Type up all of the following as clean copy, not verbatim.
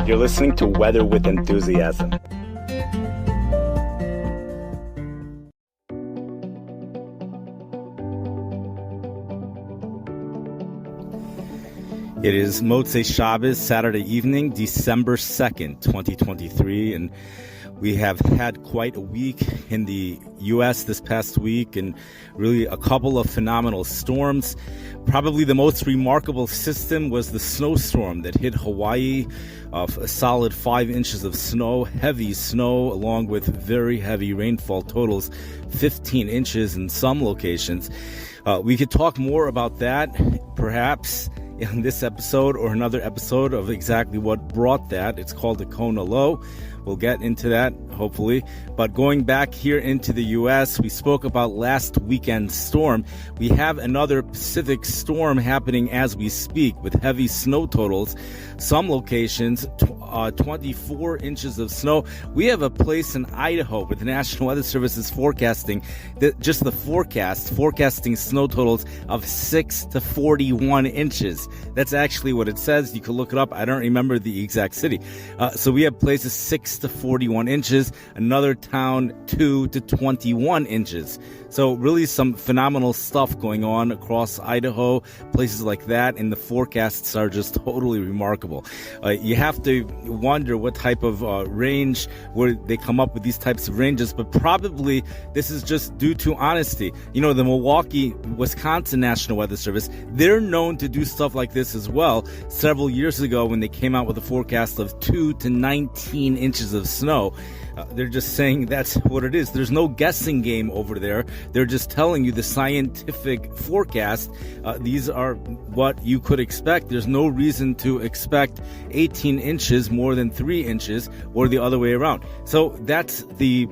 You're listening to Weather with Enthusiasm. It is Motzei Shabbos, Saturday evening, December 2nd, 2023, and we have had quite a week in the U.S. this past week, and really a couple of phenomenal storms. Probably the most remarkable system was the snowstorm that hit Hawaii, of a solid 5 inches of snow, heavy snow, along with very heavy rainfall totals, 15 inches in some locations. We could talk more about that, perhaps, in this episode or another episode of exactly what brought that. It's called the Kona Low. We'll get into that, hopefully. But going back here into the U.S., we spoke about last weekend's storm. We have another Pacific storm happening as we speak with heavy snow totals. Some locations, 24 inches of snow. We have a place in Idaho where the National Weather Service is forecasting, forecasting snow totals of 6 to 41 inches. That's actually what it says. You can look it up. I don't remember the exact city. So we have places 6 to 41 inches, another town 2 to 21 inches. So really some phenomenal stuff going on across Idaho, places like that, and the forecasts are just totally remarkable. You have to wonder what type of range, where they come up with these types of ranges, but probably this is just due to honesty. You know, the Milwaukee, Wisconsin National Weather Service, they're known to do stuff like this as well. Several years ago when they came out with a forecast of 2 to 19 inches of snow, they're just saying that's what it is. There's no guessing game over there. They're just telling you the scientific forecast. These are what you could expect. There's no reason to expect 18 inches more than 3 inches or the other way around. So that's the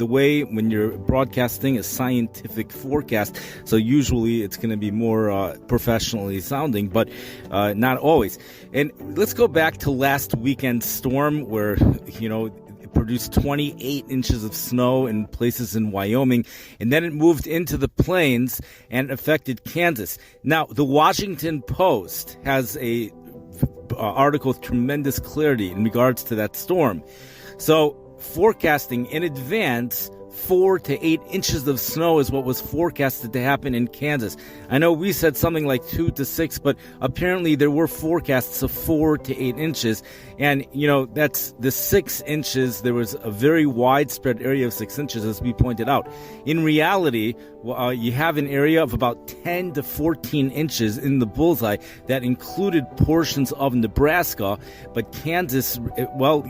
way when you're broadcasting a scientific forecast. So usually it's going to be more professionally sounding, but not always. And let's go back to last weekend's storm where, you know, produced 28 inches of snow in places in Wyoming, and then it moved into the plains and affected Kansas. Now, the Washington Post has a article with tremendous clarity in regards to that storm. So, forecasting in advance, 4 to 8 inches of snow is what was forecasted to happen in Kansas. I know we said something like 2 to 6, but apparently there were forecasts of 4 to 8 inches. And, you know, that's the 6 inches. There was a very widespread area of 6 inches, as we pointed out. In reality, you have an area of about 10 to 14 inches in the bullseye that included portions of Nebraska, but Kansas, well,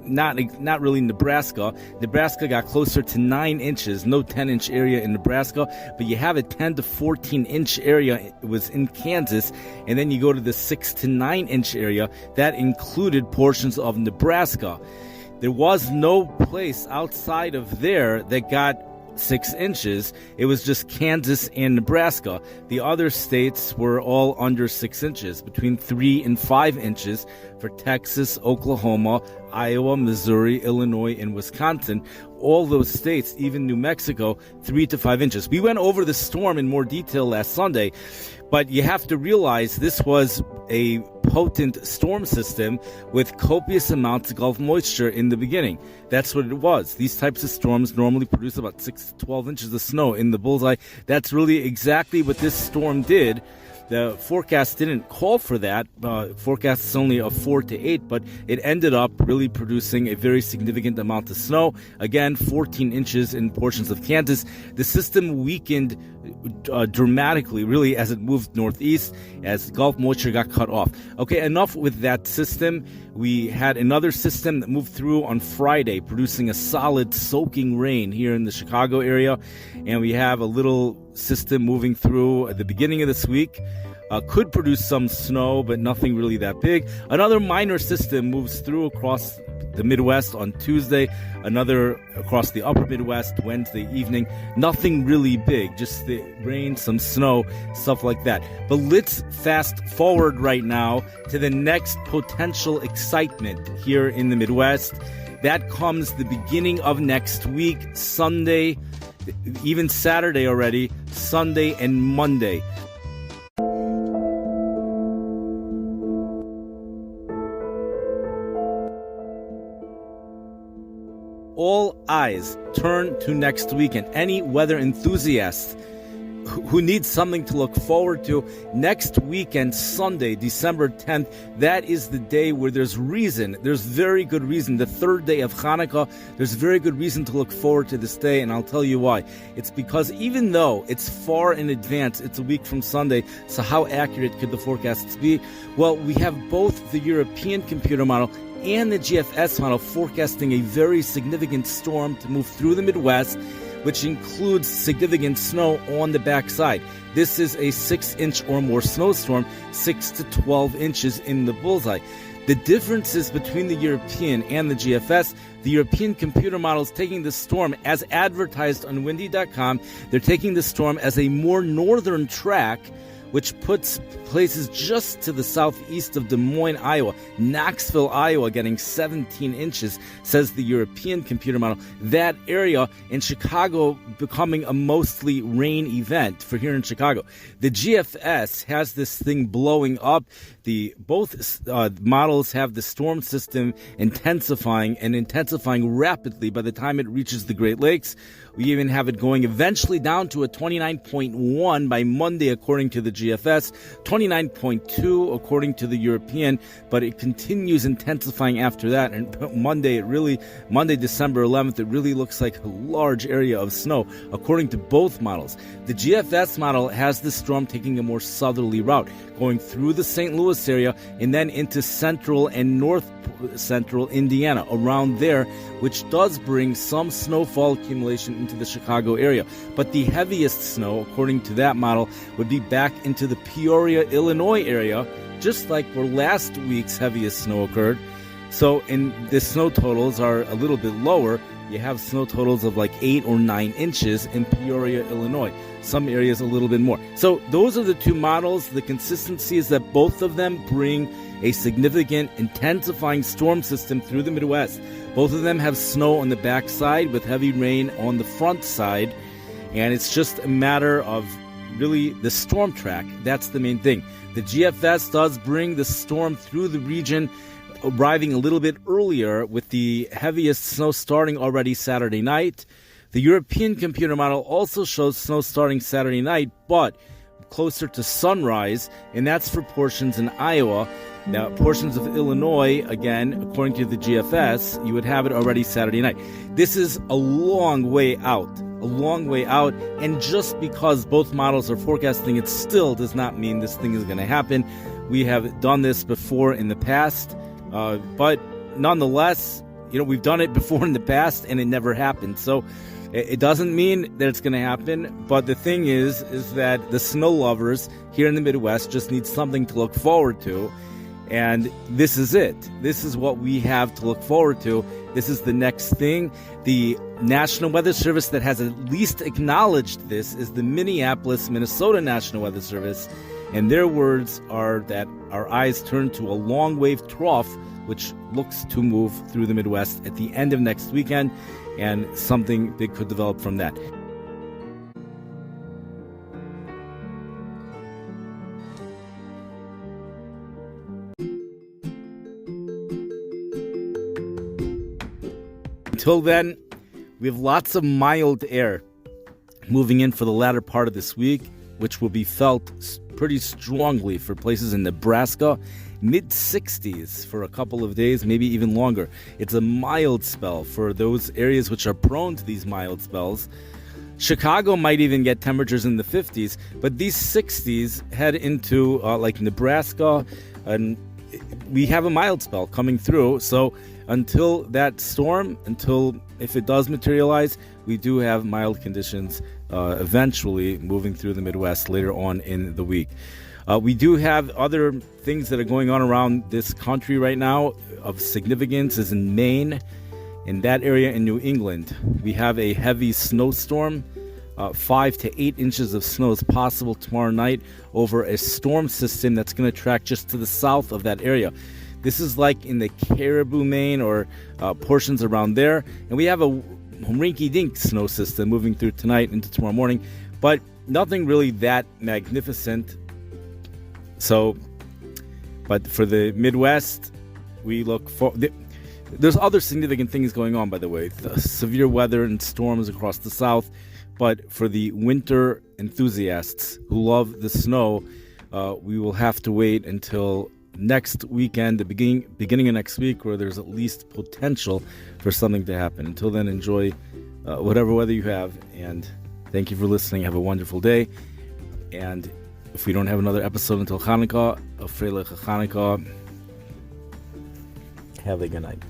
not really Nebraska. Nebraska got closer to 9 inches, no 10-inch area in Nebraska, but you have a 10 to 14-inch area. It was in Kansas, and then you go to the 6 to 9-inch area that included portions of Nebraska. There was no place outside of there that got 6 inches. It was just Kansas and Nebraska. The other states were all under 6 inches, between 3 and 5 inches for Texas, Oklahoma, Iowa, Missouri, Illinois, and Wisconsin. All those states, even New Mexico, 3 to 5 inches. We went over the storm in more detail last Sunday, but you have to realize this was a potent storm system with copious amounts of Gulf moisture in the beginning. That's what it was. These types of storms normally produce about 6 to 12 inches of snow in the bullseye. That's really exactly what this storm did. The forecast didn't call for that. Forecast is only of 4 to 8, but it ended up really producing a very significant amount of snow. Again, 14 inches in portions of Kansas. The system weakened dramatically, really, as it moved northeast, as Gulf moisture got cut off. Okay, enough with that system. We had another system that moved through on Friday, producing a solid soaking rain here in the Chicago area. And we have a little system moving through at the beginning of this week. Could produce some snow, but nothing really that big. Another minor system moves through across the Midwest on Tuesday, another across the upper Midwest Wednesday evening. Nothing really big, just the rain, some snow, stuff like that. But let's fast forward right now to the next potential excitement here in the Midwest. That comes the beginning of next week, Sunday, even Saturday already, Sunday and Monday. all eyes turn to next weekend. Any weather enthusiast who needs something to look forward to, next weekend, Sunday, December 10th, that is the day where there's very good reason, the third day of Hanukkah, there's very good reason to look forward to this day, and I'll tell you why. It's because even though it's far in advance, it's a week from Sunday, so how accurate could the forecasts be? Well, we have both the European computer model and the GFS model forecasting a very significant storm to move through the Midwest, which includes significant snow on the backside. This is a 6-inch or more snowstorm, 6 to 12 inches in the bullseye. The differences between the European and the GFS, the European computer model is taking the storm as advertised on windy.com. They're taking the storm as a more northern track, which places just to the southeast of Des Moines, Iowa. Knoxville, Iowa, getting 17 inches, says the European computer model. That area in Chicago becoming a mostly rain event for here in Chicago. The GFS has this thing blowing up. Both models have the storm system intensifying rapidly by the time it reaches the Great Lakes. We even have it going eventually down to a 29.1 by Monday, according to the GFS, 29.2 according to the European, but it continues intensifying after that. And Monday, December 11th, it really looks like a large area of snow, according to both models. The GFS model has the storm taking a more southerly route, going through the St. Louis area and then into central and north central Indiana, around there, which does bring some snowfall accumulation into the Chicago area. But the heaviest snow, according to that model, would be back into the Peoria, Illinois area, just like where last week's heaviest snow occurred. So the snow totals are a little bit lower. You have snow totals of like 8 or 9 inches in Peoria, Illinois. Some areas a little bit more. So those are the two models. The consistency is that both of them bring a significant intensifying storm system through the Midwest. Both of them have snow on the backside with heavy rain on the front side. And it's just a matter of really the storm track. That's the main thing. The GFS does bring the storm through the region, arriving a little bit earlier with the heaviest snow starting already Saturday night. The European computer model also shows snow starting Saturday night, but closer to sunrise, and that's for portions in Iowa. Now, portions of Illinois, again, according to the GFS, you would have it already Saturday night. This is a long way out, and just because both models are forecasting it still does not mean this thing is going to happen. We have done this before in the past, but nonetheless, we've done it before in the past and it never happened. So it doesn't mean that it's going to happen, but the thing is that the snow lovers here in the Midwest just need something to look forward to. And this is it. This is what we have to look forward to. This is the next thing. The National Weather Service that has at least acknowledged this is the Minneapolis, Minnesota National Weather Service. And their words are that our eyes turn to a long wave trough, which looks to move through the Midwest at the end of next weekend, and something big could develop from that. Until then, we have lots of mild air moving in for the latter part of this week, which will be felt pretty strongly for places in Nebraska, mid-60s for a couple of days, maybe even longer. It's a mild spell for those areas which are prone to these mild spells. Chicago might even get temperatures in the 50s, but these 60s head into like Nebraska, and we have a mild spell coming through. So until that storm, if it does materialize, we do have mild conditions eventually moving through the Midwest later on in the week. We do have other things that are going on around this country right now of significance is in Maine. In that area in New England, we have a heavy snowstorm. 5 to 8 inches of snow is possible tomorrow night over a storm system that's going to track just to the south of that area. This is like in the Caribou, Maine, or portions around there. And we have a rinky-dink snow system moving through tonight into tomorrow morning, but nothing really that magnificent. So, but for the Midwest, we look for There's other significant things going on, by the way. The severe weather and storms across the south. But for the winter enthusiasts who love the snow, we will have to wait until next weekend, the beginning of next week, where there's at least potential for something to happen. Until then, enjoy whatever weather you have. And thank you for listening. Have a wonderful day. And if we don't have another episode until Hanukkah, of Freilich Hanukkah, have a good night.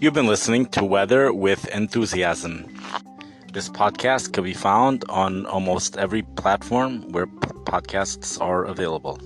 You've been listening to Weather with Enthusiasm. This podcast can be found on almost every platform where podcasts are available.